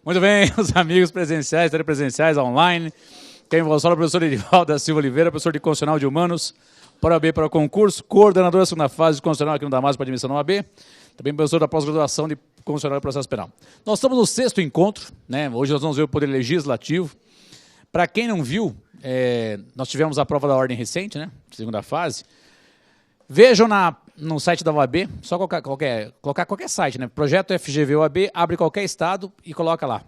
Muito bem, os amigos presenciais, telepresenciais, online. Quem vos fala é o professor Erivaldo da Silva Oliveira, professor de Constitucional de Humanos, para OAB para o concurso, coordenador da segunda fase de Constitucional aqui no Damásio para admissão na OAB, também professor da pós-graduação de Constitucional e Processo Penal. Nós estamos no 6º encontro, né? Hoje nós vamos ver o Poder Legislativo. Para quem não viu, nós tivemos a prova da ordem recente, né? Segunda fase. Vejam no site da OAB, só colocar qualquer site, né? Projeto FGV OAB, abre qualquer estado e coloca lá.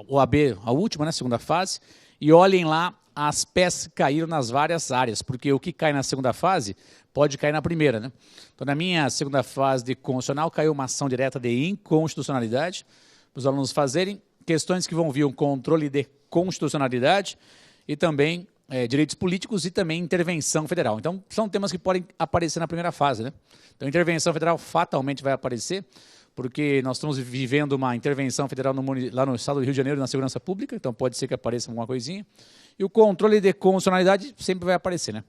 OAB, a última, né? Segunda fase, e olhem lá as peças que caíram nas várias áreas, porque o que cai na segunda fase pode cair na primeira, né? Então, na minha segunda fase de constitucional, caiu uma ação direta de inconstitucionalidade, para os alunos fazerem questões que vão vir um controle de constitucionalidade e também direitos políticos e também intervenção federal. Então, são temas que podem aparecer na primeira fase, né? Então, intervenção federal fatalmente vai aparecer, porque nós estamos vivendo uma intervenção federal lá no estado do Rio de Janeiro, na segurança pública, então pode ser que apareça alguma coisinha. E o controle de constitucionalidade sempre vai aparecer, né?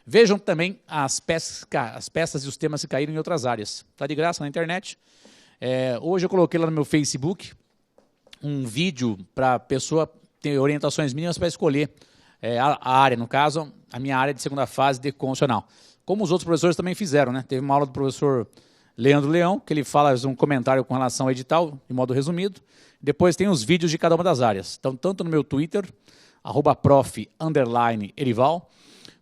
Vejam também as peças e os temas que caíram em outras áreas. Está de graça na internet. Hoje eu coloquei lá no meu Facebook um vídeo para a pessoa ter orientações mínimas para escolher a área, no caso, a minha área de segunda fase de constitucional. Como os outros professores também fizeram, né? Teve uma aula do professor Leandro Leão, que ele faz um comentário com relação ao edital, de modo resumido. Depois tem os vídeos de cada uma das áreas. Então, tanto no meu Twitter, @prof_Erival,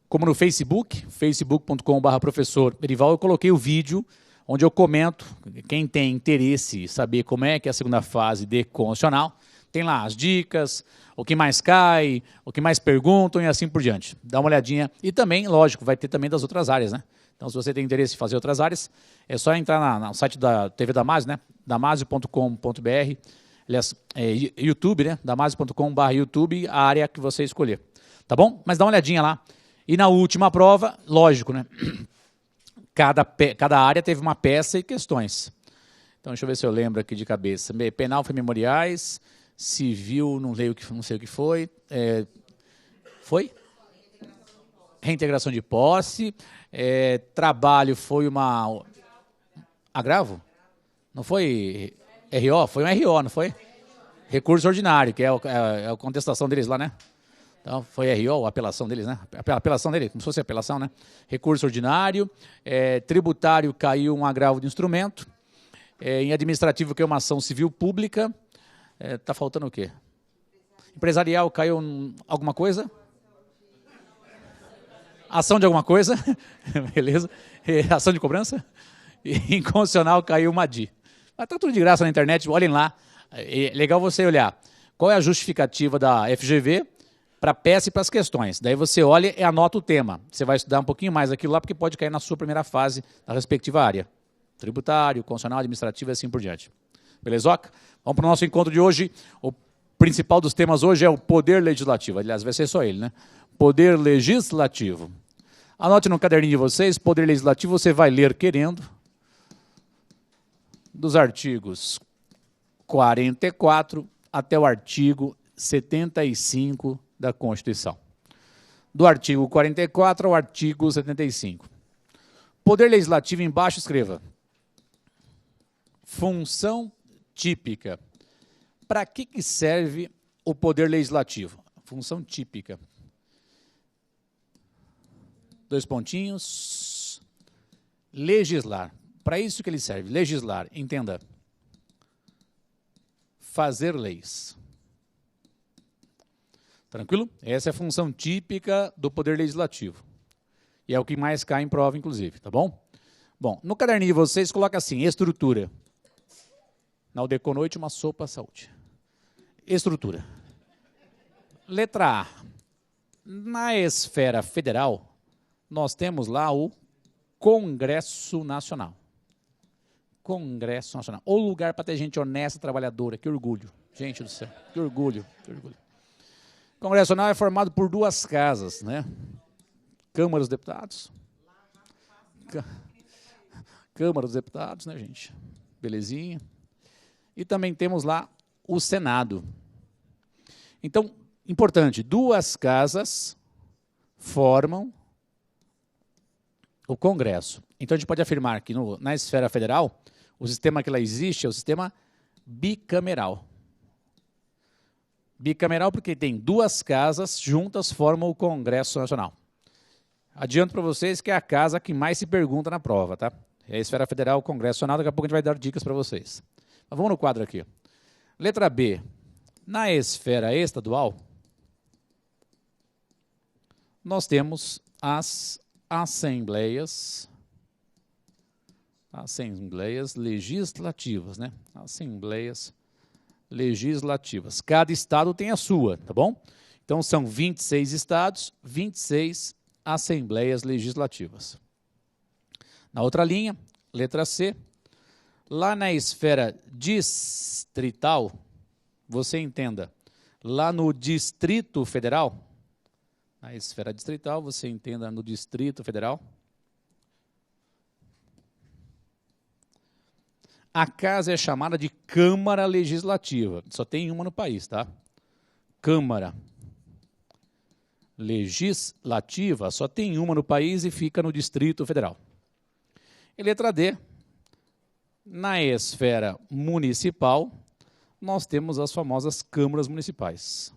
como no Facebook, facebook.com/professor Erival, eu coloquei o vídeo onde eu comento, quem tem interesse em saber como é que é a segunda fase de constitucional, tem lá as dicas, o que mais cai, o que mais perguntam e assim por diante. Dá uma olhadinha. E também, lógico, vai ter também das outras áreas, né? Então, se você tem interesse em fazer outras áreas, é só entrar no site da TV Damásio, né? Damásio.com.br, aliás, YouTube, né? Damásio.com/YouTube, a área que você escolher. Tá bom? Mas dá uma olhadinha lá. E na última prova, lógico, né? Cada área teve uma peça e questões. Então, deixa eu ver se eu lembro aqui de cabeça. Penal foi memoriais, civil, não sei o que foi. Foi? Reintegração de posse. Trabalho foi uma... Agravo? Não foi RO? Foi um RO, não foi? Recurso ordinário, que é a contestação deles lá, né? Então, foi RO, a apelação deles, né? A apelação dele, como se fosse apelação, né? Recurso ordinário. Tributário caiu um agravo de instrumento. Em administrativo caiu uma ação civil pública. Tá faltando o quê? Empresarial caiu alguma coisa? Ação de alguma coisa? Beleza. Ação de cobrança? E inconstitucional caiu uma DI. Mas tá tudo de graça na internet, olhem lá. É legal você olhar qual é a justificativa da FGV para a peça e para as questões. Daí você olha e anota o tema. Você vai estudar um pouquinho mais aquilo lá, porque pode cair na sua primeira fase da respectiva área. Tributário, constitucional, administrativo e assim por diante. Belezoca? Vamos para o nosso encontro de hoje. O principal dos temas hoje é o Poder Legislativo. Aliás, vai ser só ele, né? Poder Legislativo. Anote no caderninho de vocês, Poder Legislativo você vai ler querendo, dos artigos 44 até o artigo 75 da Constituição. Do artigo 44 ao artigo 75. Poder Legislativo, embaixo escreva. Função típica. Para que serve o Poder Legislativo? Função típica. 2 pontinhos. Legislar. Para isso que ele serve. Legislar, entenda. Fazer leis. Tranquilo? Essa é a função típica do Poder Legislativo. E é o que mais cai em prova, inclusive, tá bom? Bom, no caderninho de vocês, coloca assim, estrutura. Na Aldeconoite, uma sopa à saúde. Estrutura. Letra A. Na esfera federal, nós temos lá o Congresso Nacional. Congresso Nacional. O lugar para ter gente honesta, trabalhadora. Que orgulho. Gente do céu. Que orgulho. Que orgulho. O Congresso Nacional é formado por 2 casas, né? Câmara dos Deputados. Câmara dos Deputados, né, gente? Belezinha. E também temos lá o Senado. Então, importante, 2 casas formam o Congresso. Então, a gente pode afirmar que na esfera federal, o sistema que lá existe é o sistema bicameral. Bicameral porque tem duas casas juntas formam o Congresso Nacional. Adianto para vocês que é a casa que mais se pergunta na prova, tá? É a Esfera Federal, o Congresso Nacional, daqui a pouco a gente vai dar dicas para vocês. Mas vamos no quadro aqui. Letra B. Na esfera estadual, nós temos as assembleias legislativas, né? Assembleias legislativas. Cada estado tem a sua, tá bom? Então, são 26 estados, 26 assembleias legislativas. Na outra linha, letra C, lá na esfera distrital, você entenda, lá no Distrito Federal, na esfera distrital, você entenda no Distrito Federal, a casa é chamada de Câmara Legislativa. Só tem uma no país, tá? Câmara Legislativa, só tem uma no país e fica no Distrito Federal. E letra D, na esfera municipal, nós temos as famosas câmaras municipais.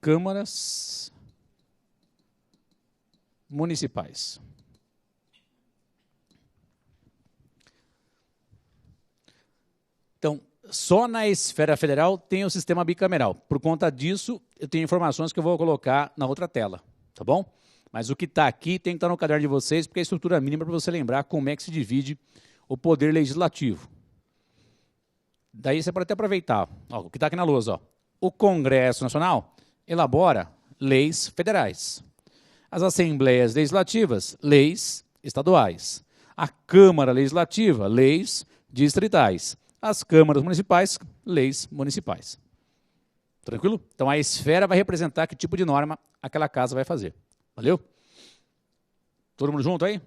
Câmaras municipais. Então, só na esfera federal tem o sistema bicameral. Por conta disso, eu tenho informações que eu vou colocar na outra tela, tá bom? Mas o que está aqui tem que estar no caderno de vocês, porque é a estrutura mínima para você lembrar como é que se divide o poder legislativo. Daí você pode até aproveitar, ó, o que está aqui na lousa. Ó. O Congresso Nacional elabora leis federais. As Assembleias Legislativas, leis estaduais. A Câmara Legislativa, leis distritais. As câmaras municipais, leis municipais. Tranquilo? Então, a esfera vai representar que tipo de norma aquela casa vai fazer. Valeu? Todo mundo junto aí?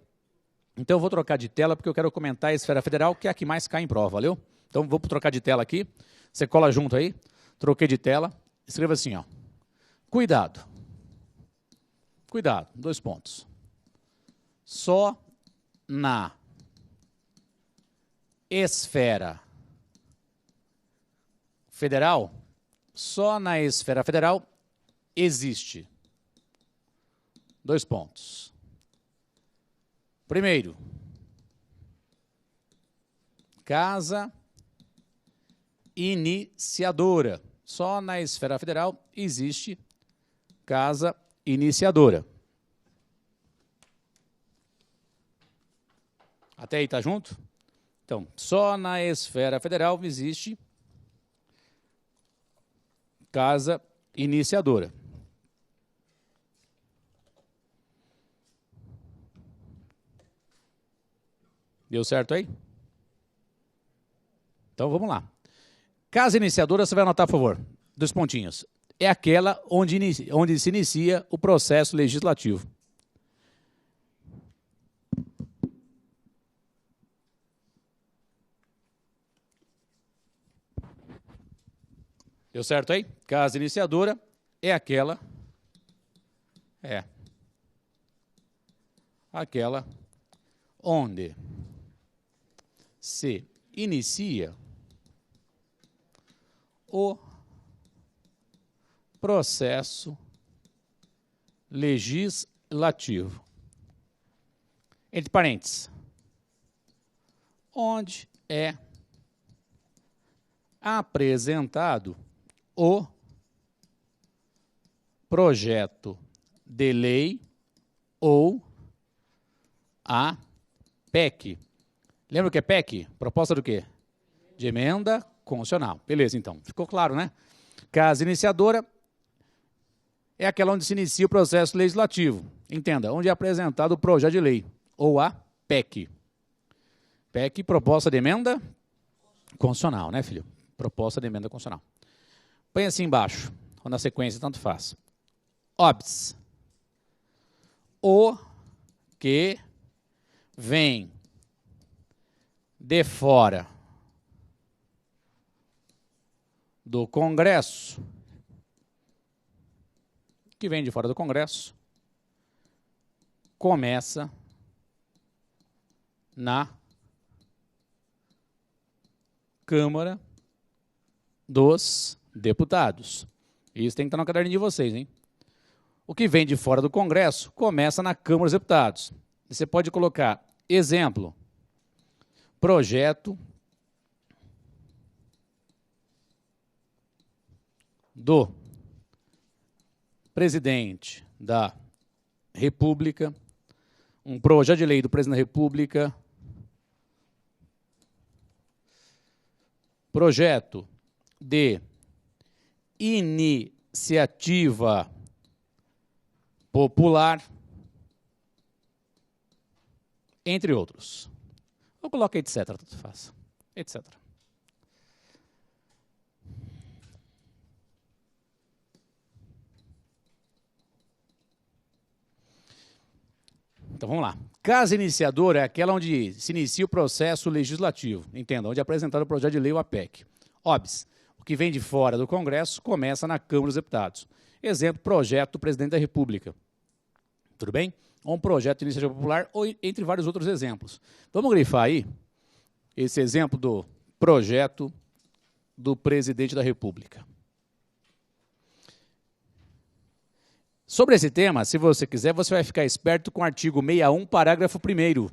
Então, eu vou trocar de tela, porque eu quero comentar a esfera federal, que é a que mais cai em prova, valeu? Então, vou trocar de tela aqui. Você cola junto aí. Troquei de tela. Escreva assim, ó. Cuidado. Cuidado, 2 pontos. Só na esfera federal, só na esfera federal existe 2 pontos. Primeiro, casa iniciadora. Só na esfera federal existe casa iniciadora. Até aí, tá junto? Então, só na esfera federal existe casa iniciadora. Deu certo aí? Então, vamos lá. Casa iniciadora, você vai anotar, por favor, 2 pontinhos. É aquela onde se inicia o processo legislativo. Deu certo aí? Casa iniciadora é aquela onde se inicia o processo legislativo. Entre parênteses, onde é apresentado o projeto de lei ou a PEC. Lembra o que é PEC? Proposta do quê? De emenda constitucional. Beleza, então. Ficou claro, né? Casa iniciadora é aquela onde se inicia o processo legislativo. Entenda, onde é apresentado o projeto de lei, ou a PEC. PEC, proposta de emenda constitucional, né, filho? Proposta de emenda constitucional. Põe assim embaixo, ou na sequência, tanto faz. OBS. O que vem de fora do Congresso, começa na Câmara dos Deputados. Isso tem que estar no caderninho de vocês, hein? O que vem de fora do Congresso começa na Câmara dos Deputados. Você pode colocar exemplo, projeto do presidente da República, um projeto de lei do presidente da República, projeto de iniciativa popular, entre outros. Eu coloco etc, tudo faz, etc. Então vamos lá. Casa iniciadora é aquela onde se inicia o processo legislativo, entenda, onde é apresentado o projeto de lei ou a PEC. OBS, o que vem de fora do Congresso começa na Câmara dos Deputados. Exemplo, projeto do presidente da República. Tudo bem? Ou um projeto de iniciativa popular, ou entre vários outros exemplos. Vamos grifar aí esse exemplo do projeto do presidente da República. Sobre esse tema, se você quiser, você vai ficar esperto com o artigo 61, parágrafo 1º.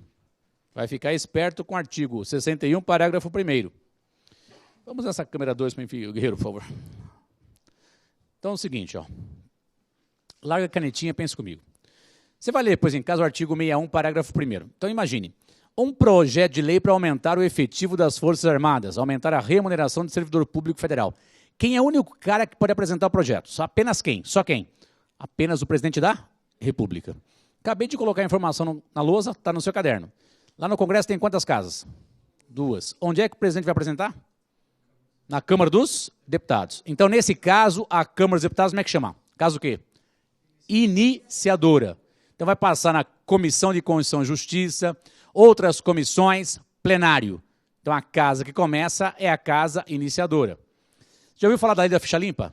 Vai ficar esperto com o artigo 61, parágrafo 1º. Vamos nessa câmera 2 para o Guerreiro, por favor. Então é o seguinte, ó. Larga a canetinha e pense comigo. Você vai ler, pois, em casa, o artigo 61, parágrafo 1º. Então imagine, um projeto de lei para aumentar o efetivo das Forças Armadas, aumentar a remuneração do servidor público federal. Quem é o único cara que pode apresentar o projeto? Só apenas quem? Só quem? Apenas o presidente da República. Acabei de colocar a informação na lousa, está no seu caderno. Lá no Congresso tem quantas casas? 2. Onde é que o presidente vai apresentar? Na Câmara dos Deputados. Então, nesse caso, a Câmara dos Deputados, como é que chama? Caso o quê? Iniciadora. Então, vai passar na Comissão de Constituição e Justiça, outras comissões, plenário. Então, a casa que começa é a casa iniciadora. Já ouviu falar da Lei da Ficha Limpa?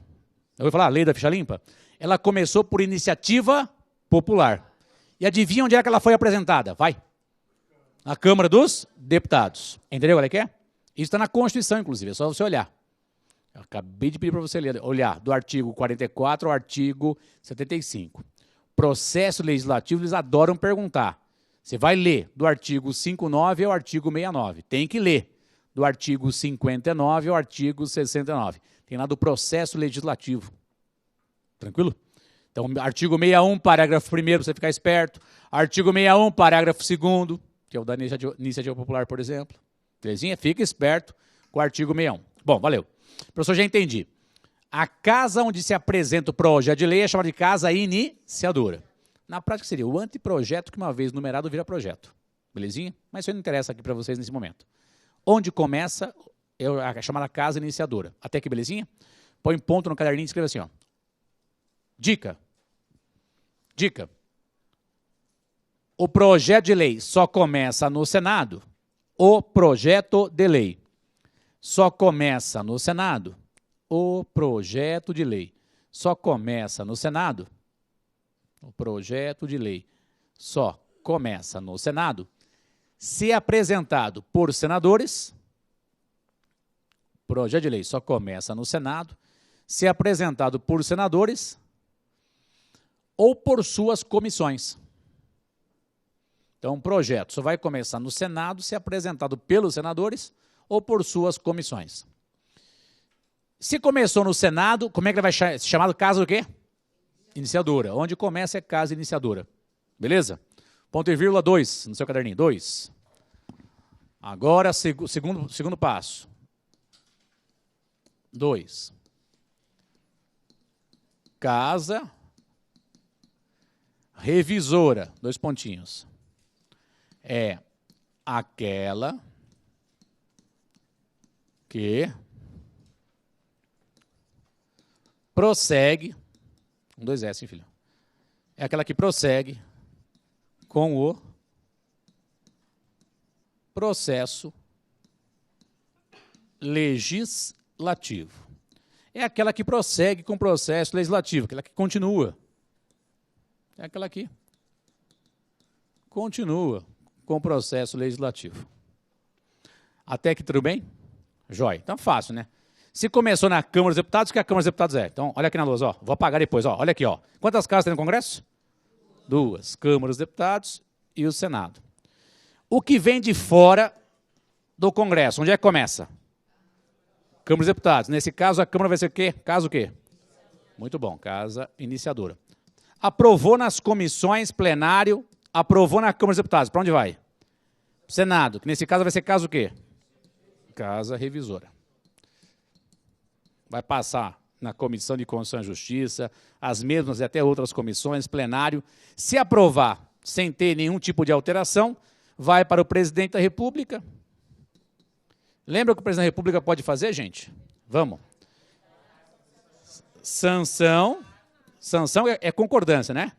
Já ouviu falar da Lei da Ficha Limpa? Ela começou por iniciativa popular. E adivinha onde é que ela foi apresentada? Vai. Na Câmara dos Deputados. Entendeu qual é que é? Isso está na Constituição, inclusive, é só você olhar. Eu acabei de pedir para você olhar, do artigo 44 ao artigo 75. Processo legislativo, eles adoram perguntar. Você vai ler do artigo 59 ao artigo 69. Tem que ler do artigo 59 ao artigo 69. Tem lá do processo legislativo. Tranquilo? Então, artigo 61, parágrafo 1º, para você ficar esperto. Artigo 61, parágrafo 2º, que é o da iniciativa popular, por exemplo. Belezinha? Fica esperto com o artigo 61. Bom, valeu. Professor, já entendi. A casa onde se apresenta o projeto de lei é chamada de casa iniciadora. Na prática seria o anteprojeto que uma vez numerado vira projeto. Belezinha? Mas isso não interessa aqui para vocês nesse momento. Onde começa é a chamada casa iniciadora. Até aqui, belezinha? Põe ponto no caderninho e escreva assim, ó. Dica. Dica. O projeto de lei só começa no Senado. O projeto de lei só começa no Senado. O projeto de lei só começa no Senado. O projeto de lei só começa no Senado se apresentado por senadores. O projeto de lei só começa no Senado se apresentado por senadores ou por suas comissões. Então, um projeto só vai começar no Senado se apresentado pelos senadores ou por suas comissões. Se começou no Senado, como é que ele vai ser chamado? Casa o quê? Iniciadora. Onde começa é casa iniciadora. Beleza? Ponto e vírgula 2 no seu caderninho. 2. Agora, segundo passo. 2. Casa revisora. 2 pontinhos. É aquela que prossegue, 2 S, hein, filho? É aquela que prossegue com o processo legislativo. É aquela que prossegue com o processo legislativo, aquela que continua. É aquela que continua com o processo legislativo. Até aqui tudo bem? Joia. Então, fácil, né? Se começou na Câmara dos Deputados, o que a Câmara dos Deputados é? Então, olha aqui na lousa, ó. Vou apagar depois, ó. Olha aqui, ó. Quantas casas tem no Congresso? 2. Câmara dos Deputados e o Senado. O que vem de fora do Congresso, onde é que começa? Câmara dos Deputados. Nesse caso, a Câmara vai ser o quê? Casa o quê? Muito bom, casa iniciadora. Aprovou nas comissões, plenário, aprovou na Câmara dos Deputados. Para onde vai? Senado, que nesse caso vai ser casa o quê? Casa revisora. Vai passar na Comissão de Constituição e Justiça, as mesmas e até outras comissões, plenário. Se aprovar sem ter nenhum tipo de alteração, vai para o presidente da República. Lembra o que o presidente da República pode fazer, gente? Vamos. Sanção. Sanção é concordância, né?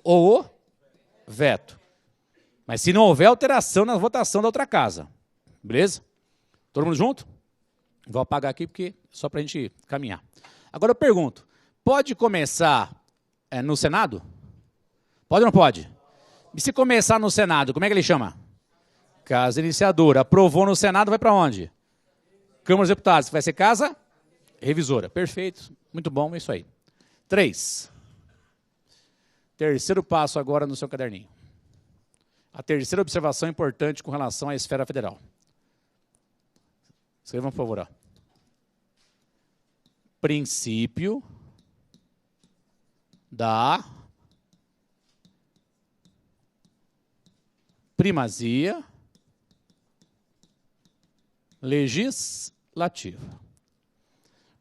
Ou veto. Mas se não houver alteração na votação da outra casa. Beleza? Todo mundo junto? Vou apagar aqui porque só para a gente caminhar. Agora eu pergunto, pode começar no Senado? Pode ou não pode? E se começar no Senado, como é que ele chama? Casa iniciadora. Aprovou no Senado, vai para onde? Câmara dos Deputados. Vai ser casa revisora. Perfeito. Muito bom, é isso aí. 3. Terceiro passo agora no seu caderninho. A terceira observação importante com relação à esfera federal. Escrevam, por favor. Ó. Princípio da primazia legislativa.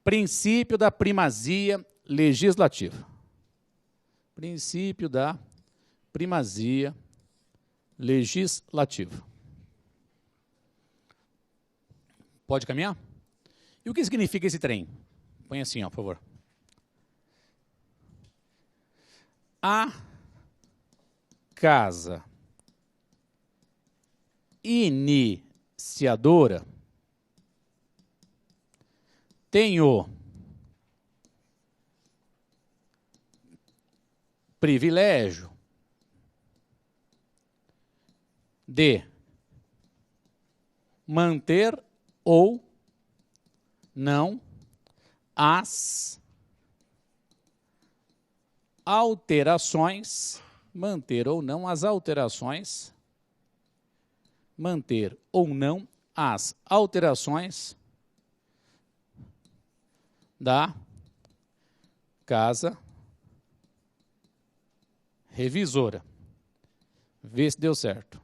Princípio da primazia legislativa. Princípio da primazia legislativa. Pode caminhar? E o que significa esse trem? Põe assim, ó, por favor. A casa iniciadora tem o privilégio de manter ou não as alterações, manter ou não as alterações da casa revisora. Vê se deu certo.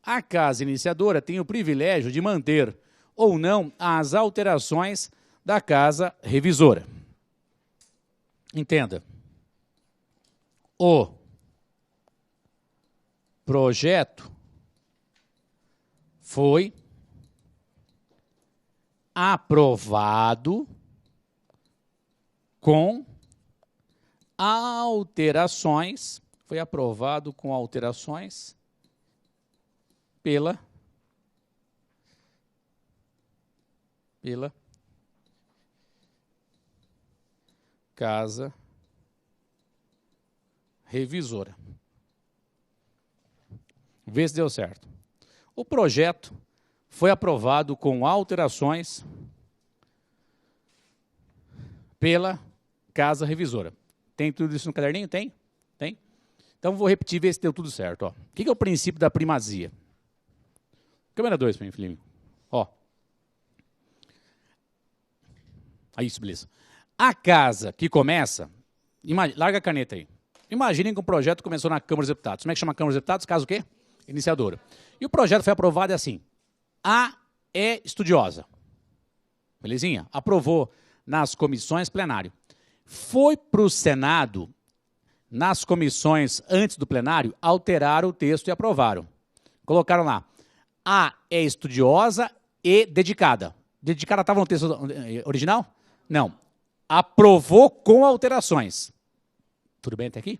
A casa iniciadora tem o privilégio de manter ou não as alterações da casa revisora. Entenda. O projeto foi aprovado com alterações, pela casa revisora. Vê se deu certo. O projeto foi aprovado com alterações pela casa revisora. Tem tudo isso no caderninho? Tem? Tem? Então, vou repetir, ver se deu tudo certo. Ó. O que é o princípio da primazia? Câmera 2 para mim, Felipe. Ó. Isso, beleza. A casa que começa... larga a caneta aí. Imaginem que um projeto começou na Câmara dos Deputados. Como é que chama a Câmara dos Deputados? Casa o quê? Iniciadora. E o projeto foi aprovado assim. A é estudiosa. Belezinha? Aprovou nas comissões plenário. Foi para o Senado, nas comissões antes do plenário, alteraram o texto e aprovaram. Colocaram lá. A é estudiosa e dedicada. Dedicada estava no texto original? Não. Aprovou com alterações. Tudo bem até aqui?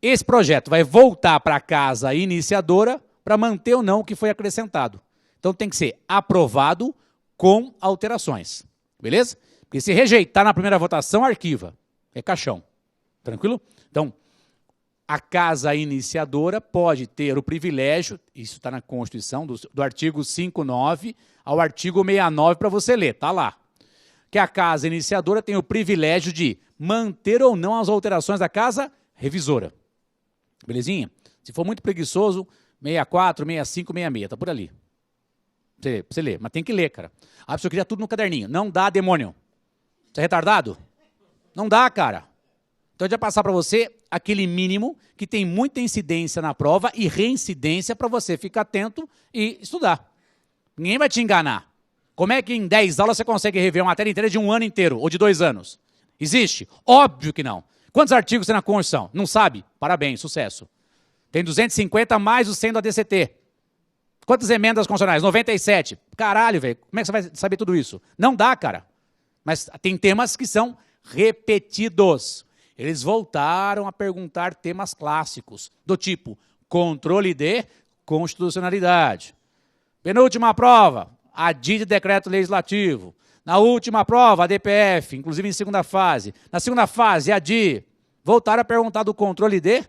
Esse projeto vai voltar para a casa iniciadora para manter ou não o que foi acrescentado. Então tem que ser aprovado com alterações. Beleza? Porque se rejeitar na primeira votação, arquiva. É caixão. Tranquilo? Então, a casa iniciadora pode ter o privilégio, isso está na Constituição, do artigo 59 ao artigo 69 para você ler, está lá. Que a casa iniciadora tem o privilégio de manter ou não as alterações da casa revisora. Belezinha? Se for muito preguiçoso, 64, 65, 66, está por ali. Pra você ler, mas tem que ler, cara. A pessoa queria tudo no caderninho. Não dá, demônio. Você é retardado? Não dá, cara. Então, eu já passar para você aquele mínimo que tem muita incidência na prova e reincidência para você ficar atento e estudar. Ninguém vai te enganar. Como é que em 10 aulas você consegue rever uma matéria inteira de 1 ano inteiro ou de 2 anos? Existe? Óbvio que não. Quantos artigos tem na Constituição? Não sabe? Parabéns, sucesso. Tem 250 mais o 100 do ADCT. Quantas emendas constitucionais? 97. Caralho, velho. Como é que você vai saber tudo isso? Não dá, cara. Mas tem temas que são repetidos. Eles voltaram a perguntar temas clássicos, do tipo controle de constitucionalidade. Penúltima prova, ADI de decreto legislativo. Na última prova, a DPF, inclusive em segunda fase. Na segunda fase, ADI. Voltaram a perguntar do controle de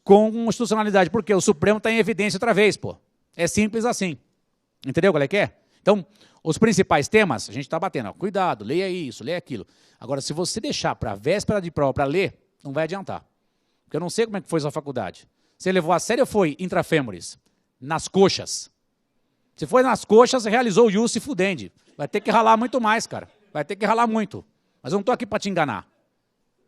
constitucionalidade, porque o Supremo está em evidência outra vez, pô. É simples assim. Entendeu qual é que é? Então, os principais temas, a gente está batendo. Ó, cuidado, leia isso, leia aquilo. Agora, se você deixar para a véspera de prova para ler, não vai adiantar. Porque eu não sei como é que foi sua faculdade. Você levou a sério ou foi intrafêmures? Nas coxas. Se foi nas coxas, você realizou o ius se fudendi. Vai ter que ralar muito mais, cara. Vai ter que ralar muito. Mas eu não estou aqui para te enganar.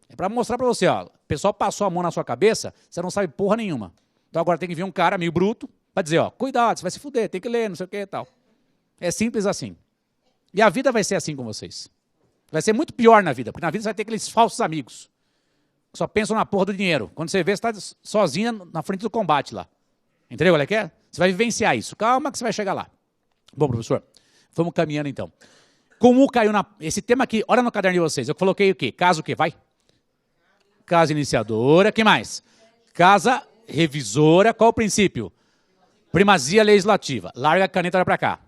É para mostrar para você, ó. O pessoal passou a mão na sua cabeça, você não sabe porra nenhuma. Então agora tem que vir um cara meio bruto para dizer, ó, cuidado, você vai se fuder, tem que ler, não sei o que e tal. É simples assim. E a vida vai ser assim com vocês. Vai ser muito pior na vida, porque na vida você vai ter aqueles falsos amigos que só pensam na porra do dinheiro. Quando você vê, você está sozinha na frente do combate lá. Entendeu qual é que é? Você vai vivenciar isso. Calma que você vai chegar lá. Bom, professor, vamos caminhando então. Como caiu na... Esse tema aqui, olha no caderno de vocês. Eu coloquei o quê? Casa o quê? Vai. Casa iniciadora. Que mais? Casa revisora. Qual o princípio? Primazia legislativa. Larga a caneta, olha para cá.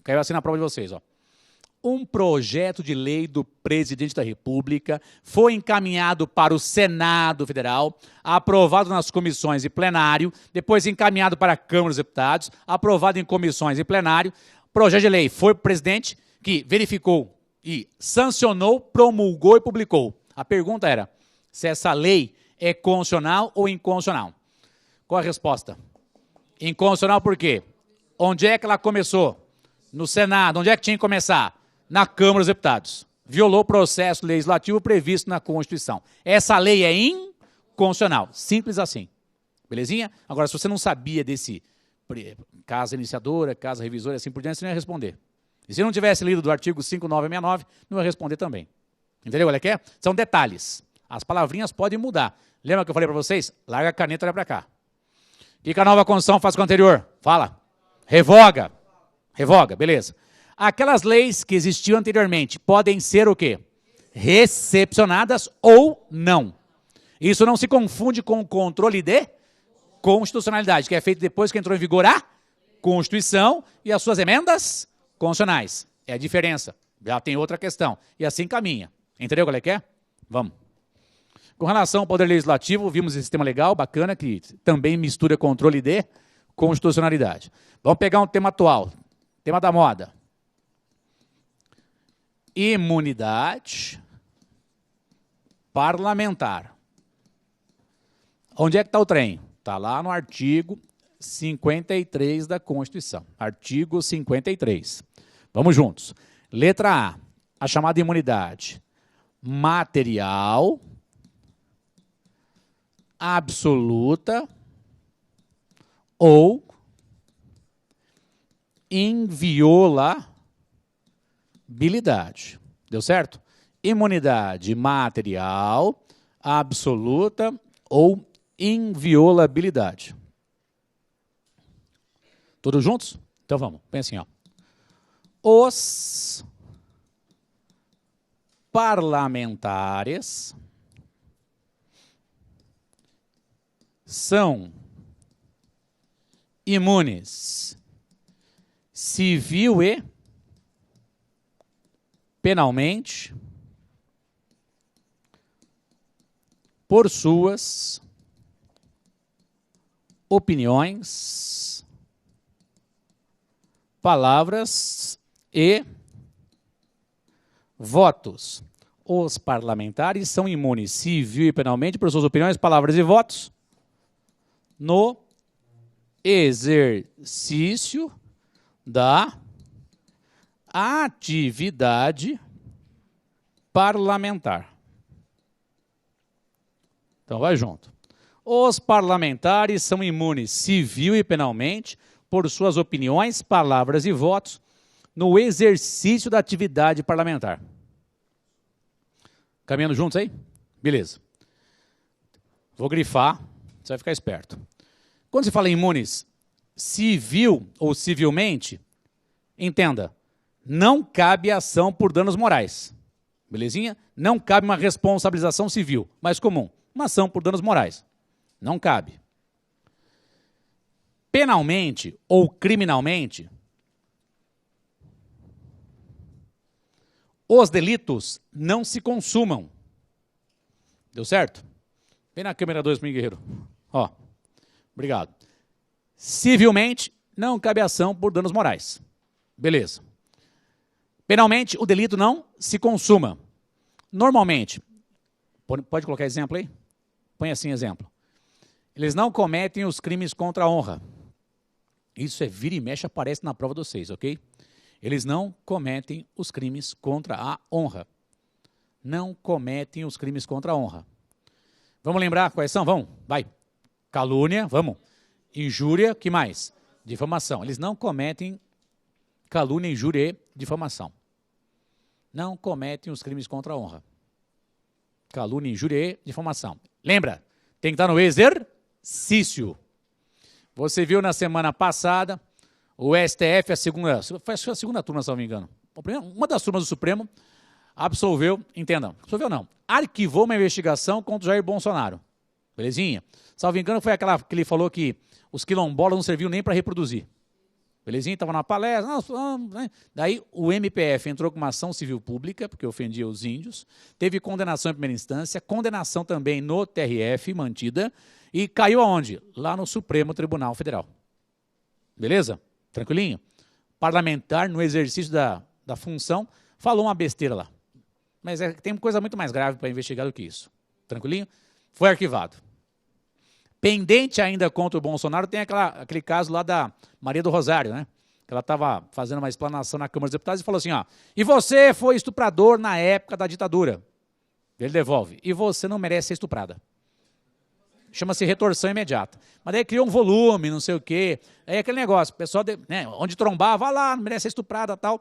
Caiu assim na prova de vocês, ó. Um projeto de lei do presidente da República foi encaminhado para o Senado Federal, aprovado nas comissões e plenário, depois encaminhado para a Câmara dos Deputados, aprovado em comissões e plenário. Projeto de lei foi para o presidente, que verificou e sancionou, promulgou e publicou. A pergunta era se essa lei é constitucional ou inconstitucional. Qual a resposta? Inconstitucional por quê? Onde é que ela começou? No Senado. Onde é que tinha que começar? Na Câmara dos Deputados. Violou o processo legislativo previsto na Constituição. Essa lei é inconstitucional. Simples assim. Belezinha? Agora, se você não sabia desse casa iniciadora, casa revisora e assim por diante, você não ia responder. E se não tivesse lido do artigo 5969, não ia responder também. Entendeu? Olha que é? São detalhes. As palavrinhas podem mudar. Lembra que eu falei para vocês? Larga a caneta e olha para cá. O que a nova Constituição faz com a anterior? Fala. Revoga. Revoga, beleza. Aquelas leis que existiam anteriormente podem ser o quê? Recepcionadas ou não. Isso não se confunde com o controle de constitucionalidade, que é feito depois que entrou em vigor a Constituição e as suas emendas constitucionais. É a diferença. Já tem outra questão. E assim caminha. Entendeu qual é que é? Vamos. Com relação ao Poder Legislativo, vimos esse sistema legal, bacana, que também mistura controle de constitucionalidade. Vamos pegar um tema atual, tema da moda. Imunidade parlamentar. Onde é que está o trem? Está lá no artigo 53 da Constituição. Artigo 53. Vamos juntos. Letra A chamada imunidade material, absoluta ou inviolabilidade. Deu certo? Imunidade material, absoluta ou inviolabilidade. Todos juntos? Então vamos, pensem, ó. Os parlamentares são imunes civil e penalmente por suas opiniões, palavras e votos. Os parlamentares são imunes civil e penalmente por suas opiniões, palavras e votos no exercício da atividade parlamentar. Então, vai junto. Os parlamentares são imunes civil e penalmente por suas opiniões, palavras e votos no exercício da atividade parlamentar. Caminhando juntos aí? Beleza. Vou grifar, você vai ficar esperto. Quando se fala em imunes civil ou civilmente, entenda, não cabe ação por danos morais. Belezinha? Não cabe uma responsabilização civil, mais comum. Uma ação por danos morais. Não cabe. Penalmente ou criminalmente, os delitos não se consumam. Deu certo? Vem na câmera 2 para mim, guerreiro. Ó, obrigado. Civilmente, não cabe ação por danos morais. Beleza. Penalmente, o delito não se consuma. Normalmente, pode colocar exemplo aí? Põe assim exemplo. Eles não cometem os crimes contra a honra. Isso é vira e mexe, aparece na prova dos 6, ok? Eles não cometem os crimes contra a honra. Não cometem os crimes contra a honra. Vamos lembrar quais são? Vamos, vai. Calúnia, vamos. Injúria, que mais? Difamação. Eles não cometem calúnia, injúria e difamação. Não cometem os crimes contra a honra. Calúnia, injúria e difamação. Lembra, tem que estar no exercício. Você viu na semana passada, o STF, foi a segunda turma, se não me engano. Uma das turmas do Supremo absolveu, entendam, absolveu não, arquivou uma investigação contra o Jair Bolsonaro. Belezinha? Salvo engano, foi aquela que ele falou que os quilombolas não serviam nem para reproduzir. Belezinha? Estava na palestra. Daí o MPF entrou com uma ação civil pública, porque ofendia os índios, teve condenação em primeira instância, condenação também no TRF, mantida, e caiu aonde? Lá no Supremo Tribunal Federal. Beleza? Tranquilinho? Parlamentar, no exercício da função, falou uma besteira lá. Mas tem coisa muito mais grave para investigar do que isso. Tranquilinho? Foi arquivado. Pendente ainda contra o Bolsonaro, tem aquele caso lá da Maria do Rosário, né? Que ela estava fazendo uma explanação na Câmara dos Deputados e falou assim, ó, e você foi estuprador na época da ditadura. Ele devolve, e você não merece ser estuprada. Chama-se retorção imediata. Mas daí criou um volume, não sei o quê. Aí aquele negócio, o pessoal, né, onde trombava, lá, não merece ser estuprada, tal.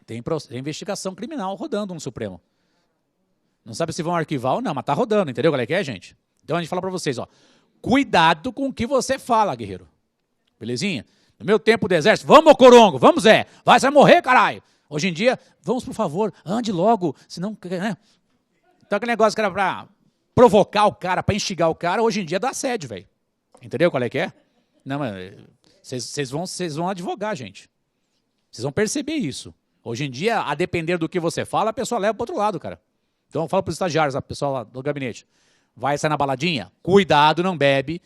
Tem investigação criminal rodando no Supremo. Não sabe se vão arquivar ou não, mas tá rodando, entendeu qual é que é, gente? Então a gente fala para vocês, ó, cuidado com o que você fala, guerreiro. Belezinha? No meu tempo do exército, vamos, Corongo, vamos, Zé. Vai, você vai morrer, caralho. Hoje em dia, vamos, por favor, ande logo, senão... Né? Então aquele negócio que era para provocar o cara, para instigar o cara, hoje em dia dá assédio, velho. Entendeu qual é que é? Não, mas vocês vão advogar, gente. Vocês vão perceber isso. Hoje em dia, a depender do que você fala, a pessoa leva para o outro lado, cara. Então eu falo para os estagiários, a pessoa lá do gabinete, vai sair na baladinha? Cuidado, não bebe.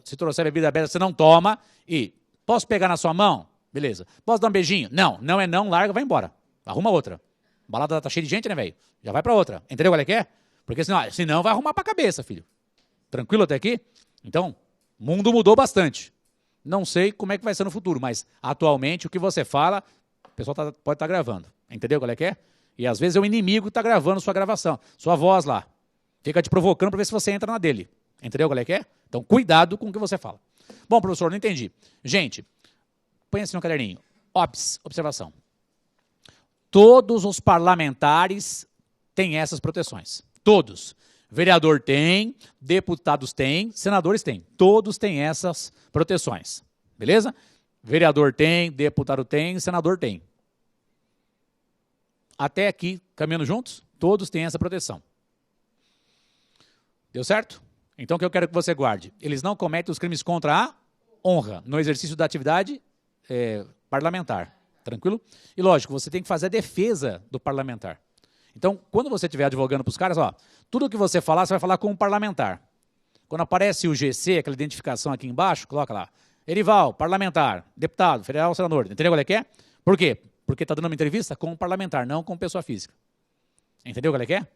Se trouxer bebida aberta, você não toma. E, posso pegar na sua mão? Beleza. Posso dar um beijinho? Não, não é não, larga, vai embora. Arruma outra. A balada tá cheia de gente, né, velho? Já vai para outra. Entendeu qual é que é? Porque senão vai arrumar para a cabeça, filho. Tranquilo até aqui? Então, o mundo mudou bastante. Não sei como é que vai ser no futuro, mas atualmente o que você fala, o pessoal pode estar gravando. Entendeu qual é que é? E às vezes é o inimigo que está gravando sua gravação, sua voz lá. Fica te provocando para ver se você entra na dele. Entendeu qual é que é? Então, cuidado com o que você fala. Bom, professor, não entendi. Gente, põe assim no caderninho. Observação. Todos os parlamentares têm essas proteções. Todos. Vereador tem, deputados têm, senadores têm. Todos têm essas proteções. Beleza? Vereador tem, deputado tem, senador tem. Até aqui, caminhando juntos, todos têm essa proteção. Deu certo? Então, o que eu quero que você guarde? Eles não cometem os crimes contra a honra no exercício da atividade parlamentar. Tranquilo? E, lógico, você tem que fazer a defesa do parlamentar. Então, quando você estiver advogando para os caras, ó, tudo que você falar, você vai falar com um parlamentar. Quando aparece o GC, aquela identificação aqui embaixo, coloca lá. Erival, parlamentar, deputado, federal, senador. Entendeu qual é que é? Por quê? Porque está dando uma entrevista com um parlamentar, não com pessoa física. Entendeu qual é que é?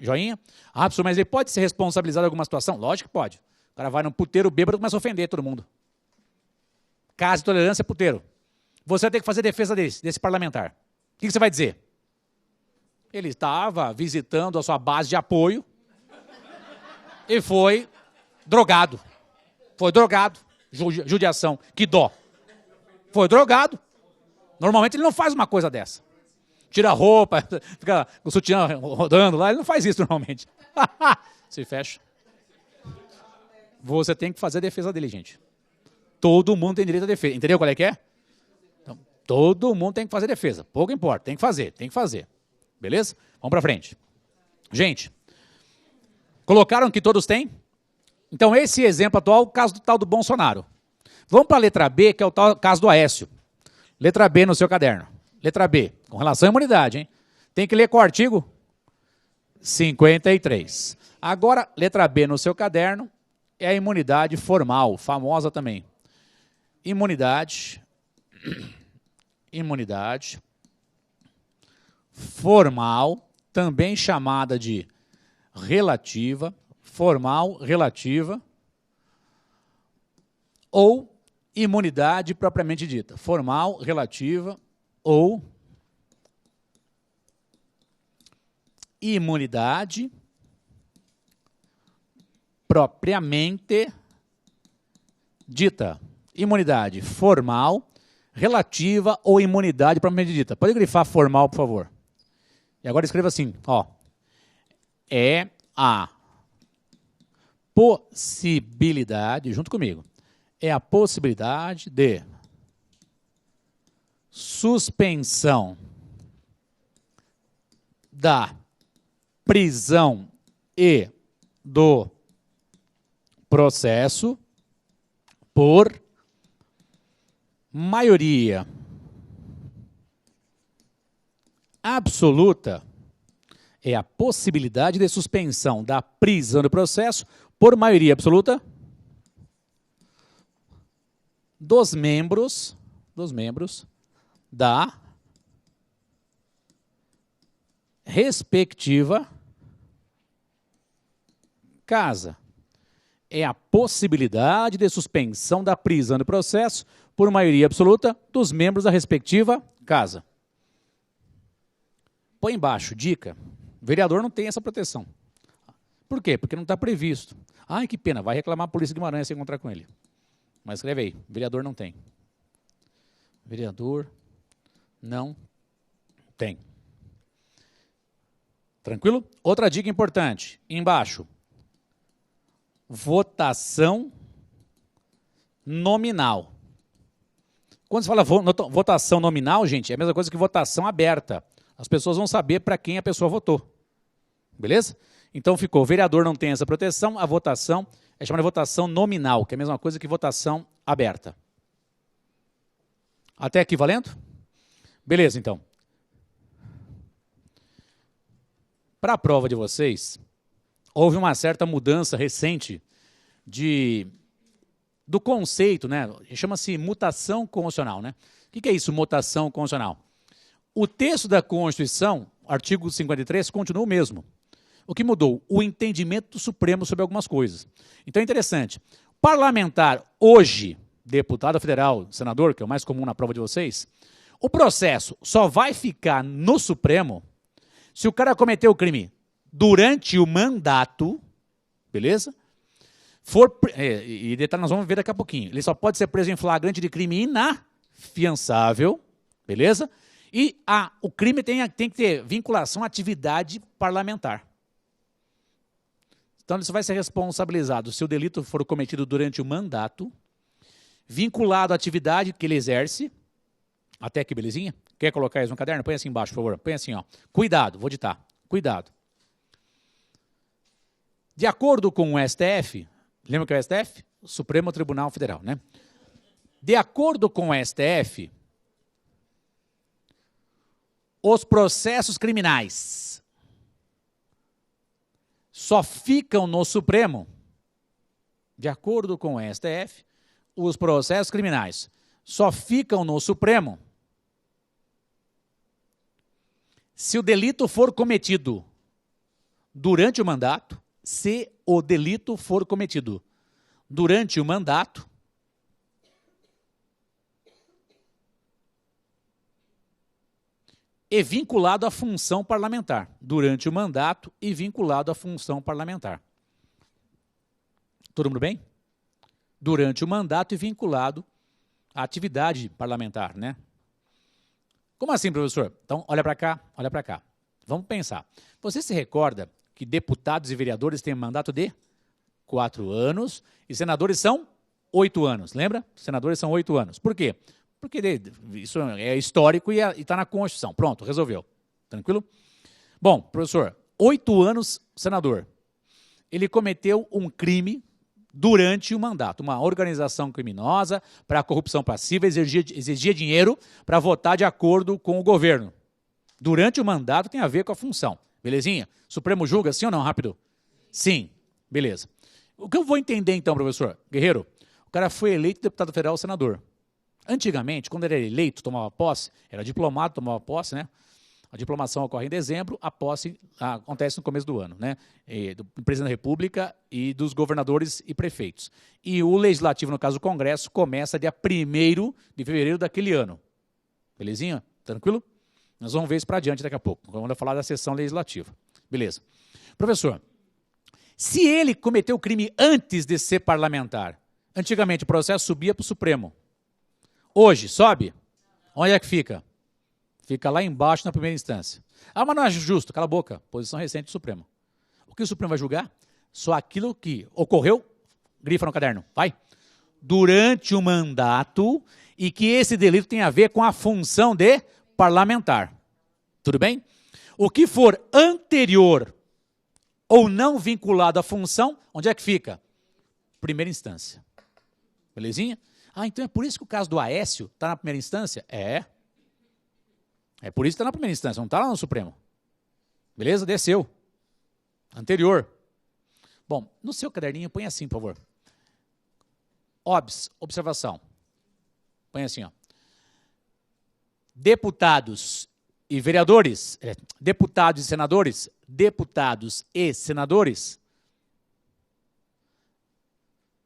Joinha? Ah, professor, mas ele pode ser responsabilizado em alguma situação? Lógico que pode. O cara vai num puteiro bêbado e começa a ofender todo mundo. Caso de tolerância, puteiro. Você vai ter que fazer defesa desse parlamentar. O que você vai dizer? Ele estava visitando a sua base de apoio e foi drogado. Foi drogado. Judiação. Que dó. Foi drogado. Normalmente ele não faz uma coisa dessa. Tira a roupa, fica com o sutiã rodando lá. Ele não faz isso normalmente. Se fecha. Você tem que fazer a defesa dele, gente. Todo mundo tem direito à defesa. Entendeu qual é que é? Então, todo mundo tem que fazer defesa. Pouco importa. Tem que fazer. Beleza? Vamos pra frente. Gente, colocaram que todos têm? Então, esse exemplo atual é o caso do tal do Bolsonaro. Vamos para a letra B, que é o tal caso do Aécio. Letra B no seu caderno. Letra B, com relação à imunidade, hein? Tem que ler com o artigo 53. Agora, letra B no seu caderno é a imunidade formal, famosa também. Imunidade formal, também chamada de relativa, formal, relativa, ou imunidade propriamente dita. Formal, relativa, ou imunidade propriamente dita. Imunidade formal, relativa ou imunidade propriamente dita. Pode grifar formal, por favor. E agora escreva assim, ó. É a possibilidade, junto comigo, é a possibilidade de suspensão da prisão e do processo por maioria absoluta, é a possibilidade de suspensão da prisão do processo por maioria absoluta dos membros da respectiva casa. É a possibilidade de suspensão da prisão do processo por maioria absoluta dos membros da respectiva casa. Põe embaixo, dica. O vereador não tem essa proteção. Por quê? Porque não está previsto. Ai, que pena, vai reclamar a Polícia de Guimarães se encontrar com ele. Mas escreve aí, vereador não tem. Vereador não tem. Tranquilo? Outra dica importante, embaixo. Votação nominal. Quando se fala votação nominal, gente, é a mesma coisa que votação aberta. As pessoas vão saber para quem a pessoa votou. Beleza? Então ficou, vereador não tem essa proteção, a votação é chamada de votação nominal, que é a mesma coisa que votação aberta. Até aqui valendo? Beleza, então. Para a prova de vocês, houve uma certa mudança recente do conceito, né? Chama-se mutação constitucional, né? O que é isso, mutação constitucional? O texto da Constituição, artigo 53, continua o mesmo. O que mudou? O entendimento do Supremo sobre algumas coisas. Então é interessante. Parlamentar hoje, deputado federal, senador, que é o mais comum na prova de vocês, o processo só vai ficar no Supremo se o cara cometeu o crime durante o mandato, beleza? E detalhe nós vamos ver daqui a pouquinho. Ele só pode ser preso em flagrante de crime inafiançável, beleza? E o crime tem que ter vinculação à atividade parlamentar. Então, ele só vai ser responsabilizado se o delito for cometido durante o mandato, vinculado à atividade que ele exerce. Até aqui, belezinha? Quer colocar isso no caderno? Põe assim embaixo, por favor. Põe assim, ó. Cuidado, vou ditar. Cuidado. De acordo com o STF, lembra que é o STF? O Supremo Tribunal Federal, né? De acordo com o STF, os processos criminais só ficam no Supremo de acordo com o STF, os processos criminais só ficam no Supremo se o delito for cometido durante o mandato, se o delito for cometido durante o mandato, e vinculado à função parlamentar, durante o mandato e vinculado à função parlamentar. Todo mundo bem? Durante o mandato e vinculado à atividade parlamentar, né? Como assim, professor? Então, olha para cá, olha para cá. Vamos pensar. Você se recorda que deputados e vereadores têm um mandato de 4 anos e senadores são 8 anos, lembra? Senadores são 8 anos. Por quê? Porque isso é histórico e está na Constituição. Pronto, resolveu. Tranquilo? Bom, professor, 8 anos senador. Ele cometeu um crime durante o mandato. Uma organização criminosa para a corrupção passiva, exigia dinheiro para votar de acordo com o governo. Durante o mandato tem a ver com a função. Belezinha? Supremo julga sim ou não? Rápido. Sim. Beleza. O que eu vou entender então, professor Guerreiro? O cara foi eleito deputado federal ou senador. Antigamente, quando ele era eleito, tomava posse, era diplomado, tomava posse, né? A diplomação ocorre em dezembro, a posse acontece no começo do ano, né? Do presidente da República e dos governadores e prefeitos. E o legislativo, no caso o Congresso, começa dia 1º de fevereiro daquele ano. Belezinha? Tranquilo? Nós vamos ver isso para adiante daqui a pouco, vamos falar da sessão legislativa. Beleza. Professor, se ele cometeu crime antes de ser parlamentar, antigamente o processo subia para o Supremo. Hoje, sobe? Onde é que fica? Fica lá embaixo na primeira instância. Ah, mas não é justo. Cala a boca. Posição recente do Supremo. O que o Supremo vai julgar? Só aquilo que ocorreu, grifa no caderno. Vai. Durante o mandato e que esse delito tem a ver com a função de parlamentar. Tudo bem? O que for anterior ou não vinculado à função, onde é que fica? Primeira instância. Belezinha? Ah, então é por isso que o caso do Aécio está na primeira instância? É. É por isso que está na primeira instância, não está lá no Supremo. Beleza? Desceu. Anterior. Bom, no seu caderninho, põe assim, por favor. Observação. Põe assim, ó. Deputados e vereadores, deputados e senadores,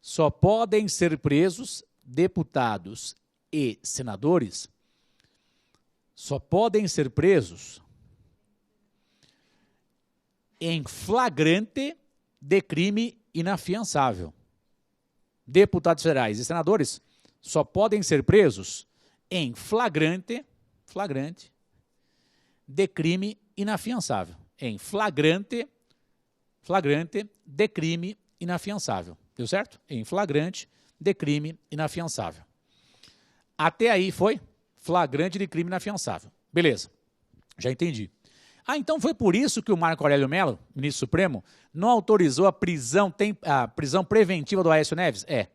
só podem ser presos, deputados e senadores, só podem ser presos em flagrante de crime inafiançável. Deputados federais e senadores só podem ser presos em flagrante de crime inafiançável. Em flagrante de crime inafiançável. Deu certo? Em flagrante de crime inafiançável. Até aí foi flagrante de crime inafiançável. Beleza, já entendi. Ah, então foi por isso que o Marco Aurélio Mello, ministro supremo, não autorizou a prisão preventiva do Aécio Neves? É.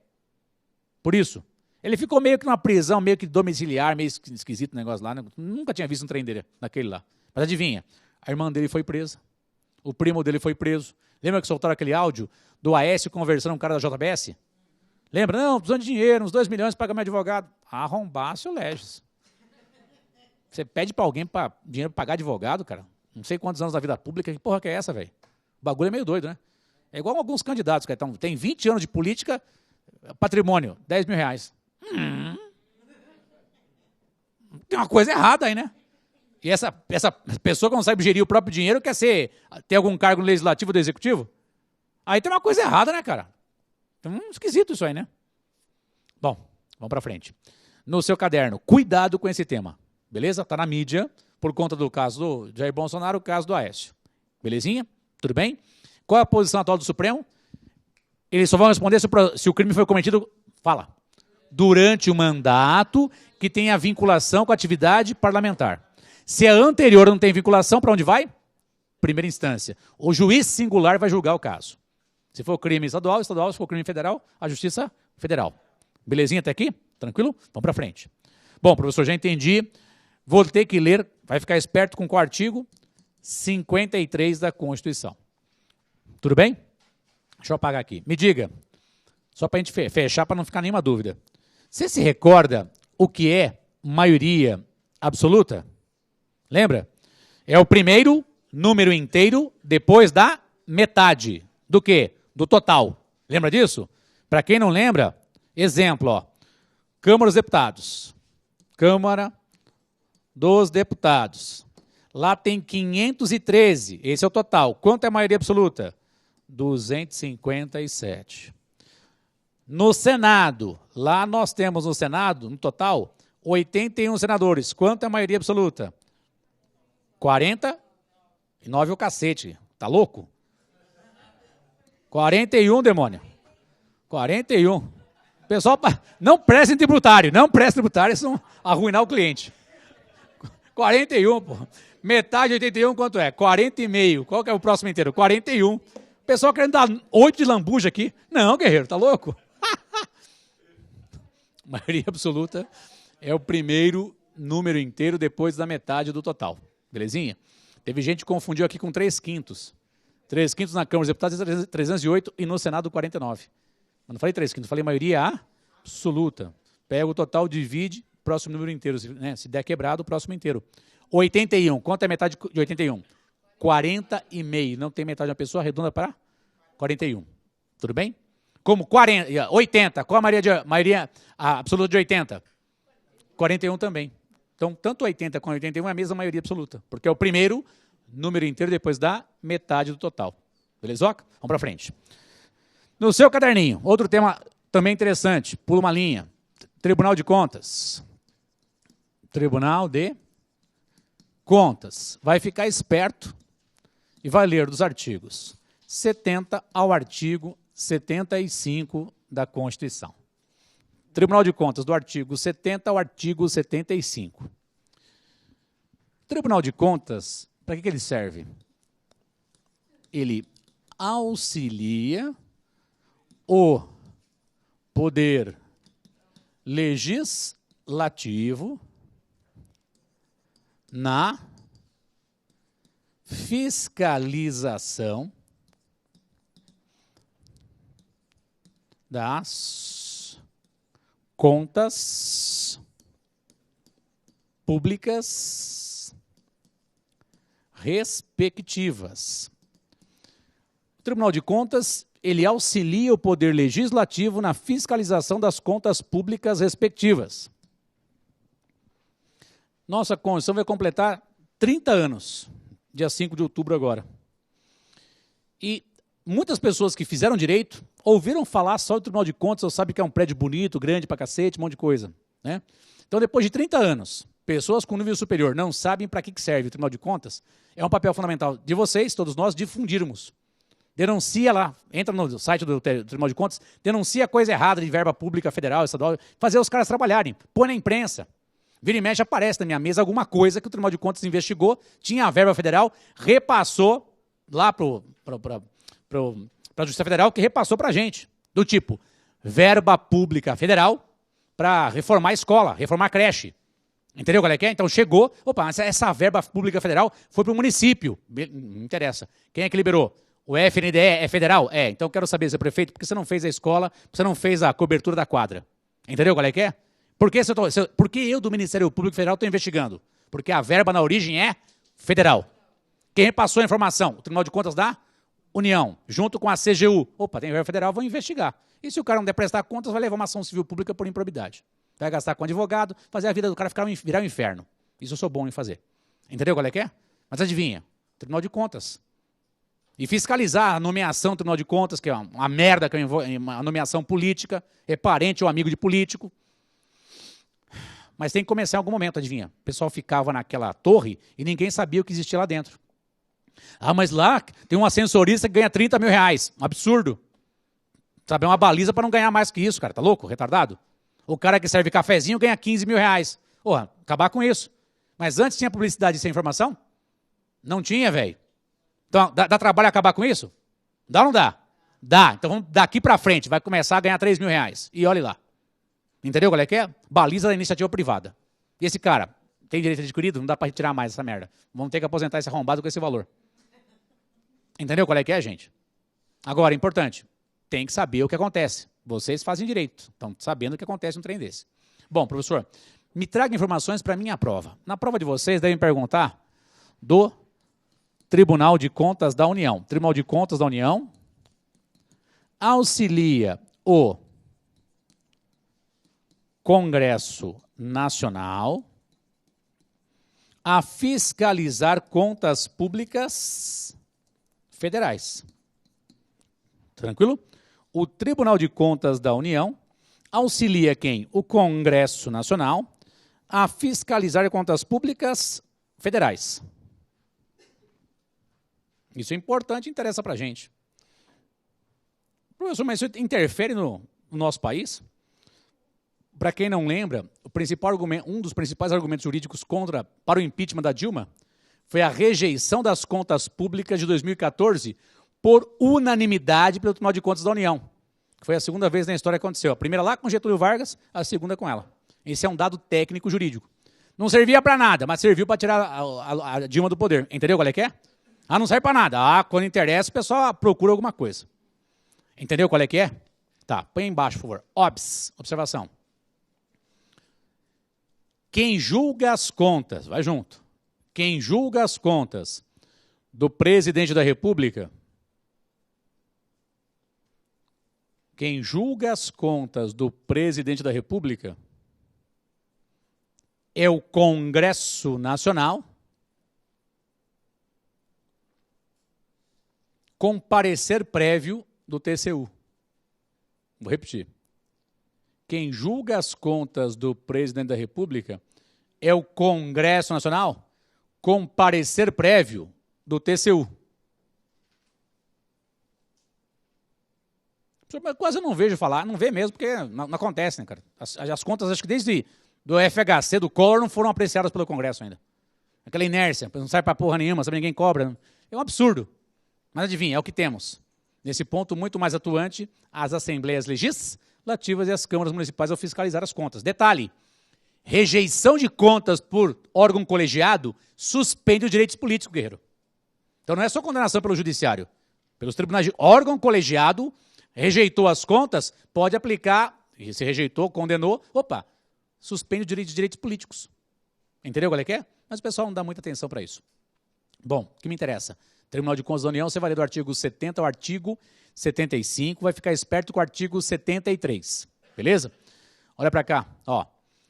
Por isso. Ele ficou meio que numa prisão, meio que domiciliar, meio esquisito o negócio lá. Né? Nunca tinha visto um trem dele, naquele lá. Mas adivinha, a irmã dele foi presa, o primo dele foi preso. Lembra que soltaram aquele áudio do Aécio conversando com um cara da JBS? Lembra? Não, precisando de dinheiro, uns 2 milhões para pagar meu advogado. Arrombar, seu Legis. Você pede para alguém dinheiro para pagar advogado, cara? Não sei quantos anos da vida pública, que porra que é essa, velho? O bagulho é meio doido, né? É igual alguns candidatos, cara. Então, tem 20 anos de política, patrimônio, 10 mil reais. Tem uma coisa errada aí, né? E essa pessoa que não sabe gerir o próprio dinheiro quer ter algum cargo no legislativo ou do executivo? Aí tem uma coisa errada, né, cara? Então, esquisito isso aí, né? Bom, vamos para frente. No seu caderno, cuidado com esse tema. Beleza? Está na mídia, por conta do caso do Jair Bolsonaro, o caso do Aécio. Belezinha? Tudo bem? Qual é a posição atual do Supremo? Eles só vão responder se o crime foi cometido, fala, durante o mandato que tem a vinculação com a atividade parlamentar. Se é anterior não tem vinculação, para onde vai? Primeira instância. O juiz singular vai julgar o caso. Se for crime estadual, estadual. Se for crime federal, a Justiça Federal. Belezinha até aqui? Tranquilo? Vamos para frente. Bom, professor, já entendi. Vou ter que ler, vai ficar esperto com o artigo 53 da Constituição. Tudo bem? Deixa eu apagar aqui. Me diga, Só para a gente fechar, para não ficar nenhuma dúvida. Você se recorda o que é maioria absoluta? Lembra? É o primeiro número inteiro depois da metade. Do quê? Do total. Lembra disso? Para quem não lembra, exemplo, ó. Câmara dos Deputados. Câmara dos Deputados. Lá tem 513, esse é o total. Quanto é a maioria absoluta? 257. No Senado, lá nós temos no Senado, no total, 81 senadores. Quanto é a maioria absoluta? 49 o cacete. Tá louco? 41, demônio. 41. Pessoal, não prestem tributário, eles vão arruinar o cliente. 41, pô. Metade de 81, quanto é? 40,5. Qual que é o próximo inteiro? 41. O pessoal querendo dar 8 de lambuja aqui. Não, guerreiro, tá louco? Maioria absoluta é o primeiro número inteiro depois da metade do total. Belezinha? Teve gente que confundiu aqui com 3/5. 3/5 na Câmara dos Deputados, 308 e no Senado 49. Eu não falei 3/5, falei maioria absoluta. Pega o total, divide, próximo número inteiro. Né? Se der quebrado, o próximo inteiro. 81. Quanto é metade de 81? 40,5. Não tem metade de uma pessoa, arredonda para 41. Tudo bem? Como 40, 80. Qual a maioria absoluta de 80? 41 também. Então, tanto 80 quanto 81 é a mesma maioria absoluta, porque é o primeiro número inteiro depois da metade do total. Belezoca? Vamos para frente. No seu caderninho, outro tema também interessante, pula uma linha. Tribunal de Contas. Tribunal de Contas. Vai ficar esperto e vai ler dos artigos 70 ao artigo 75 da Constituição. Tribunal de Contas, do artigo 70 ao artigo 75. Tribunal de Contas, para que ele serve? Ele auxilia o poder legislativo na fiscalização das contas públicas respectivas. O Tribunal de Contas, ele auxilia o Poder Legislativo na fiscalização das contas públicas respectivas. Nossa Constituição vai completar 30 anos, dia 5 de outubro agora. E muitas pessoas que fizeram direito ouviram falar só do Tribunal de Contas, ou sabem que é um prédio bonito, grande pra cacete, um monte de coisa. Né? Então, depois de 30 anos, pessoas com nível superior não sabem para que serve o Tribunal de Contas, é um papel fundamental de vocês, todos nós, difundirmos. Denuncia lá, entra no site do Tribunal de Contas, denuncia coisa errada de verba pública federal, estadual, fazer os caras trabalharem, põe na imprensa. Vira e mexe, aparece na minha mesa alguma coisa que o Tribunal de Contas investigou, tinha a verba federal, repassou lá para a Justiça Federal, que repassou para a gente. Do tipo, verba pública federal para reformar a escola, reformar a creche. Entendeu qual é que é? Então chegou, opa, essa verba pública federal foi para o município. Não interessa. Quem é que liberou? O FNDE é federal? É, então quero saber, seu prefeito, por que você não fez a escola, por que você não fez a cobertura da quadra? Entendeu qual é que é? Por que eu do Ministério Público Federal estou investigando? Porque a verba na origem é federal. Quem repassou a informação? O Tribunal de Contas da União, junto com a CGU. Opa, tem verba federal, vão investigar. E se o cara não der prestar contas, vai levar uma ação civil pública por improbidade. Vai gastar com advogado, fazer a vida do cara virar um inferno. Isso eu sou bom em fazer. Entendeu qual é que é? Mas adivinha, Tribunal de Contas. E fiscalizar a nomeação do Tribunal de Contas, que é uma merda, que é uma nomeação política, é parente ou amigo de político. Mas tem que começar em algum momento, adivinha? O pessoal ficava naquela torre e ninguém sabia o que existia lá dentro. Ah, mas lá tem um ascensorista que ganha 30 mil reais. Um absurdo. Sabe, é uma baliza para não ganhar mais que isso, cara. Tá louco? Retardado? O cara que serve cafezinho ganha 15 mil reais. Porra, acabar com isso. Mas antes tinha publicidade sem informação? Não tinha, velho. Então, dá trabalho acabar com isso? Dá ou não dá? Dá. Então, vamos daqui para frente, vai começar a ganhar 3 mil reais. E olhe lá. Entendeu qual é que é? Baliza da iniciativa privada. E esse cara tem direito adquirido? Não dá para retirar mais essa merda. Vamos ter que aposentar esse arrombado com esse valor. Entendeu qual é que é, gente? Agora, importante, tem que saber o que acontece. Vocês fazem direito, estão sabendo o que acontece num trem desse. Bom, professor, me traga informações para a minha prova. Na prova de vocês, devem perguntar do Tribunal de Contas da União. Tribunal de Contas da União auxilia o Congresso Nacional a fiscalizar contas públicas federais. Tranquilo? O Tribunal de Contas da União auxilia quem? O Congresso Nacional a fiscalizar contas públicas federais. Isso é importante e interessa para a gente. Professor, mas isso interfere no nosso país? Para quem não lembra, um dos principais argumentos jurídicos para o impeachment da Dilma foi a rejeição das contas públicas de 2014 por unanimidade pelo Tribunal de Contas da União. Foi a segunda vez na história que aconteceu. A primeira lá com Getúlio Vargas, a segunda com ela. Esse é um dado técnico jurídico. Não servia para nada, mas serviu para tirar a Dilma do poder. Entendeu qual é que é? Ah, não serve para nada. Ah, quando interessa, o pessoal procura alguma coisa. Entendeu qual é que é? Tá, põe aí embaixo, por favor. Observação. Quem julga as contas, vai junto, quem julga as contas do presidente da República, quem julga as contas do presidente da República é o Congresso Nacional, com parecer prévio do TCU. Vou repetir. Quem julga as contas do presidente da República é o Congresso Nacional, com parecer prévio do TCU. Quase eu não vejo falar, não vê mesmo, porque não acontece, né, cara? As contas, acho que desde do FHC, do Collor, não foram apreciadas pelo Congresso ainda. Aquela inércia, não sai para porra nenhuma, sabe, ninguém cobra. É um absurdo. Mas adivinha, é o que temos. Nesse ponto, muito mais atuante, as assembleias legislativas e as câmaras municipais ao fiscalizar as contas. Detalhe, rejeição de contas por órgão colegiado suspende os direitos políticos, guerreiro. Então não é só condenação pelo judiciário. Pelos tribunais de órgão colegiado, rejeitou as contas, pode aplicar, e se rejeitou, condenou, suspende os direitos políticos. Entendeu qual é que é? Mas o pessoal não dá muita atenção para isso. Bom, o que me interessa? Tribunal de Contas da União, você vai ler do artigo 70 ao artigo 75, vai ficar esperto com o artigo 73, beleza? Olha para cá, ó.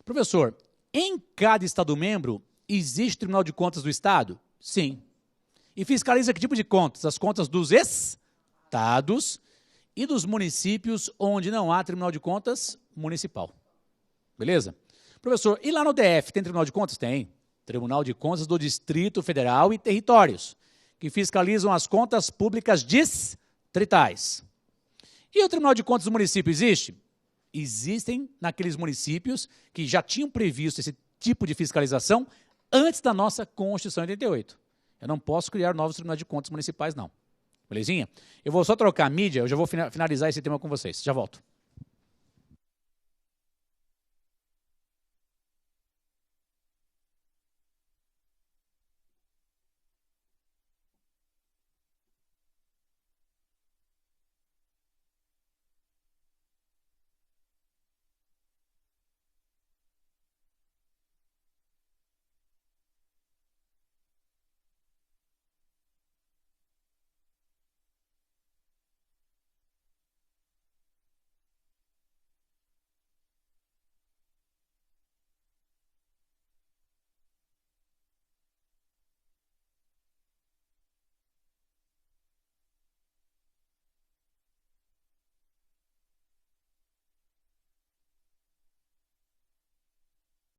Professor, em cada Estado-membro existe Tribunal de Contas do Estado? Sim. E fiscaliza que tipo de contas? As contas dos estados e dos municípios onde não há Tribunal de Contas municipal. Beleza? Professor, e lá no DF tem Tribunal de Contas? Tem. Tribunal de Contas do Distrito Federal e territórios, que fiscalizam as contas públicas distritais. E o Tribunal de Contas do município existe? Existem naqueles municípios que já tinham previsto esse tipo de fiscalização antes da nossa Constituição de 88. Eu não posso criar novos tribunais de contas municipais, não. Belezinha? Eu vou só trocar a mídia, eu já vou finalizar esse tema com vocês. Já volto.